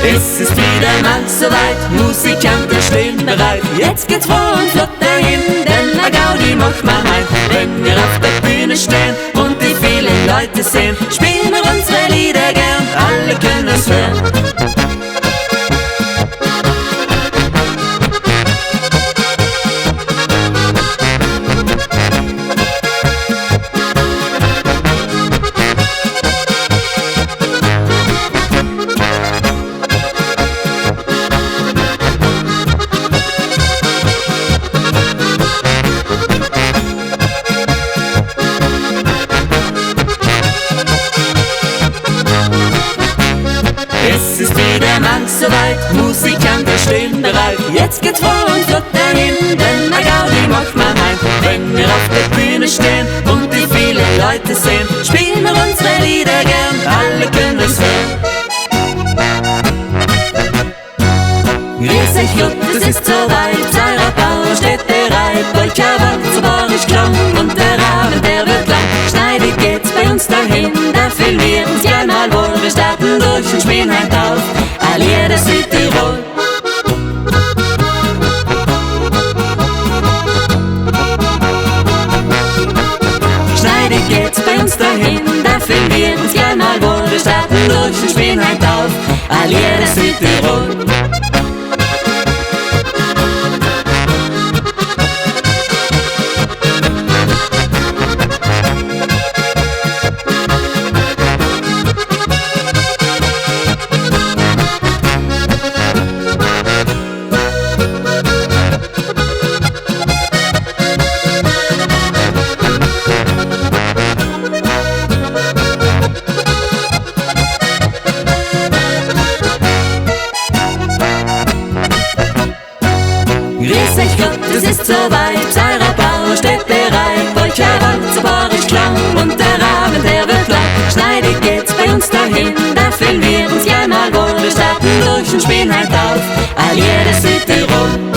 Es ist wieder mal soweit, Musikanten stehen bereit. Jetzt geht's froh und flott dahin, denn a Gaudi macht man heim. Wenn wir auf der Bühne stehen und die vielen Leute sehen, spielen wir unsere Lieder gern, alle können es hören. Es ist wieder mal soweit, Musikanten stehen bereit. Jetzt geht's froh und flott dahin, denn a Gaudi macht man heim. Wenn wir auf der Bühne stehen und die vielen Leute sehen, spielen wir unsere Lieder gern, alle können es hören. Grüß euch Gott, es ist soweit, Sarah Bauer steht bereit. Polka, Walzer, Borisch, Klang und der Abend, der wird lang. Schneidig geht's bei uns dahin, da fühlen wir uns gern mal wohl. Wir starten durch und spielen heut auf, all jeder Südtirol. Schneidig geht's bei uns dahin, da fühlen wir uns gern mal wohl. Wir starten durch und spielen heut auf, all jeder Südtirol. Grüß euch Gott, es ist soweit, Sarah Bauer steht bereit. Polka, Walzer, Borisch, Klang und der Abend, der wird lang. Schneidig geht's bei uns dahin, da fühlen wir uns gern mal wohl. Wir starten durch und spielen heut auf, all jeder Südtirol.